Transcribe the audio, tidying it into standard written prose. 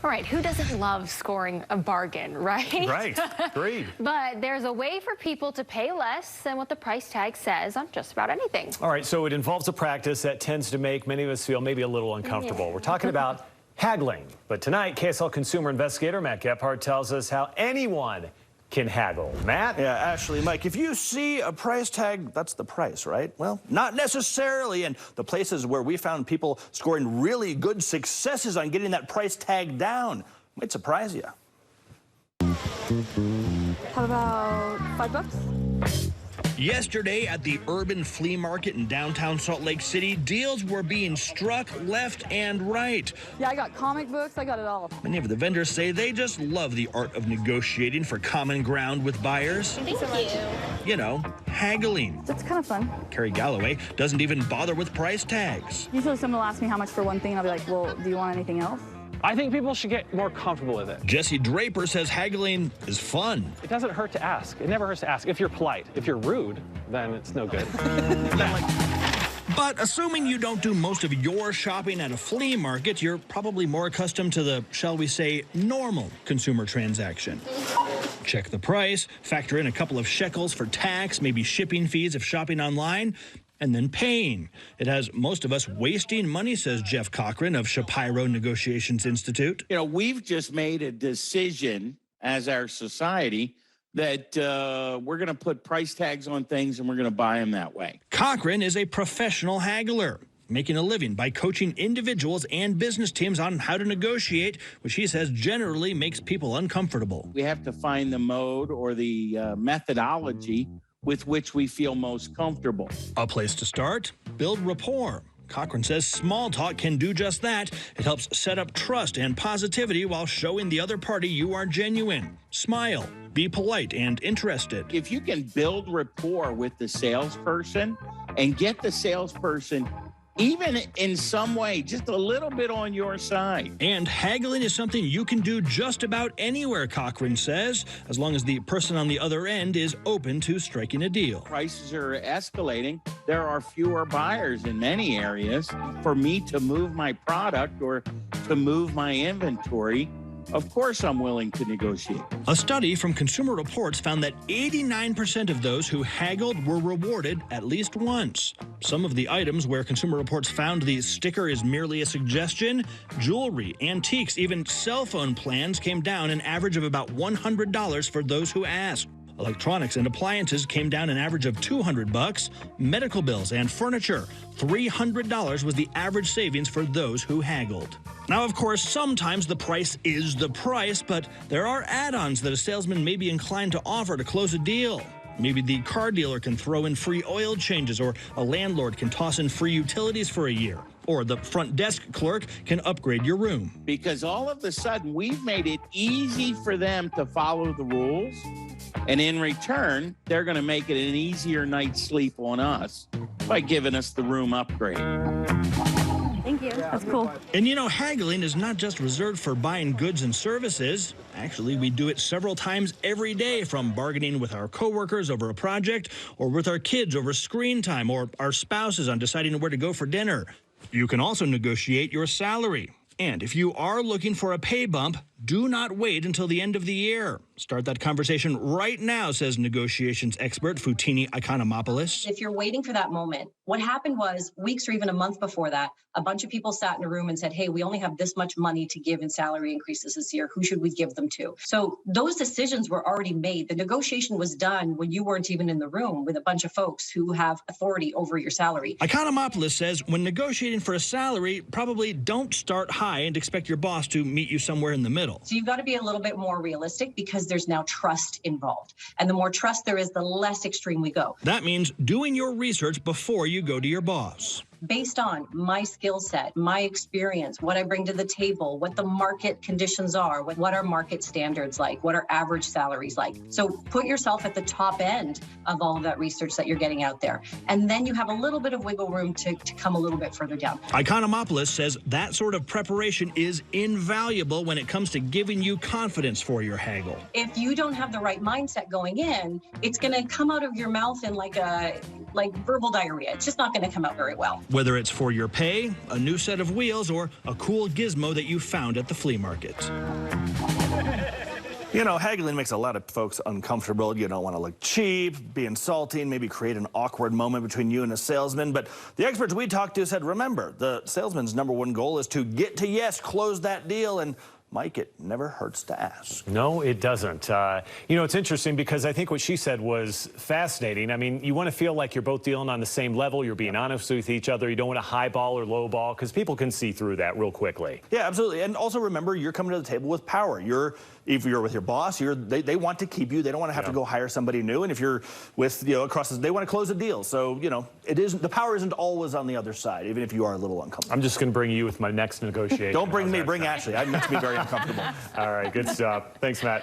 All right, who doesn't love scoring a bargain, right? Right, agreed. But there's a way for people to pay less than what the price tag says on just about anything. All right, so it involves a practice that tends to make many of us feel maybe a little uncomfortable. Yeah. We're talking about haggling. But tonight, KSL consumer investigator Matt Gephardt tells us how anyone can haggle. Matt? Yeah, Ashley, Mike, if you see a price tag, that's the price, right? Well, not necessarily. And the places where we found people scoring really good successes on getting that price tag down might surprise you. How about $5? Yesterday at the urban flea market in downtown Salt Lake City, deals were being struck left and right. Yeah, I got comic books, I got it all. Many of the vendors say they just love the art of negotiating for common ground with buyers. Thank you so much. You know, haggling. It's kind of fun. Carrie Galloway doesn't even bother with price tags. Usually someone will ask me how much for one thing, and I'll be like, well, do you want anything else? I think people should get more comfortable with it. Jesse Draper says haggling is fun. It doesn't hurt to ask. It never hurts to ask. If you're polite. If you're rude, then it's no good. But assuming you don't do most of your shopping at a flea market, you're probably more accustomed to the, shall we say, normal consumer transaction. Check the price, factor in a couple of shekels for tax, maybe shipping fees if shopping online, and then paying. It has most of us wasting money, says Jeff Cochran of Shapiro Negotiations Institute. You know, we've just made a decision as our society that we're going to put price tags on things and we're going to buy them that way. Cochran is a professional haggler, making a living by coaching individuals and business teams on how to negotiate, which he says generally makes people uncomfortable. We have to find the mode or the methodology with which we feel most comfortable. A place to start, build rapport. Cochran says small talk can do just that. It helps set up trust and positivity while showing the other party you are genuine. Smile, be polite and interested. If you can build rapport with the salesperson and get the salesperson even in some way, just a little bit on your side. And haggling is something you can do just about anywhere, Cochran says, as long as the person on the other end is open to striking a deal. Prices are escalating. There are fewer buyers in many areas. For me to move my product or to move my inventory, of course I'm willing to negotiate. A study from Consumer Reports found that 89% of those who haggled were rewarded at least once. Some of the items where Consumer Reports found the sticker is merely a suggestion, jewelry, antiques, even cell phone plans came down an average of about $100 for those who asked. Electronics and appliances came down an average of $200. Medical bills and furniture, $300 was the average savings for those who haggled. Now, of course, sometimes the price is the price, but there are add-ons that a salesman may be inclined to offer to close a deal. Maybe the car dealer can throw in free oil changes, or a landlord can toss in free utilities for a year, or the front desk clerk can upgrade your room. Because all of a sudden, we've made it easy for them to follow the rules. And in return, they're going to make it an easier night's sleep on us by giving us the room upgrade. Thank you. That's cool. And you know, haggling is not just reserved for buying goods and services. Actually, we do it several times every day, from bargaining with our coworkers over a project, or with our kids over screen time, or our spouses on deciding where to go for dinner. You can also negotiate your salary. And if you are looking for a pay bump, do not wait until the end of the year. Start that conversation right now, says negotiations expert Futini Ikonomopoulos. If you're waiting for that moment, what happened was weeks or even a month before that, a bunch of people sat in a room and said, hey, we only have this much money to give in salary increases this year. Who should we give them to? So those decisions were already made. The negotiation was done when you weren't even in the room with a bunch of folks who have authority over your salary. Ikonomopoulos says when negotiating for a salary, probably don't start high and expect your boss to meet you somewhere in the middle. So you've got to be a little bit more realistic because there's now trust involved. And the more trust there is, the less extreme we go. That means doing your research before you go to your boss. Based on my skill set, my experience, what I bring to the table, what the market conditions are, what are market standards like, what are average salaries like. So put yourself at the top end of all of that research that you're getting out there. And then you have a little bit of wiggle room to come a little bit further down. Ikonomopoulos says that sort of preparation is invaluable when it comes to giving you confidence for your haggle. If you don't have the right mindset going in, it's going to come out of your mouth in like a like verbal diarrhea. It's just not going to come out very well. Whether it's for your pay, a new set of wheels, or a cool gizmo that you found at the flea market. You know, haggling makes a lot of folks uncomfortable. You don't want to look cheap, be insulting, maybe create an awkward moment between you and a salesman. But the experts we talked to said, remember, the salesman's #1 goal is to get to yes, close that deal. And Mike, it never hurts to ask. No, it doesn't. You know, it's interesting because I think what she said was fascinating. I mean, you want to feel like you're both dealing on the same level. You're being honest with each other. You don't want to highball or lowball because people can see through that real quickly. Yeah, absolutely. And also remember, you're coming to the table with power. If you're with your boss, they want to keep you. They don't want to have to go hire somebody new. And if you're with, they want to close a deal. So, the power isn't always on the other side, even if you are a little uncomfortable. I'm just going to bring you with my next negotiation. Don't bring me, bring Ashley. That makes me very uncomfortable. All right, good stuff. Thanks, Matt.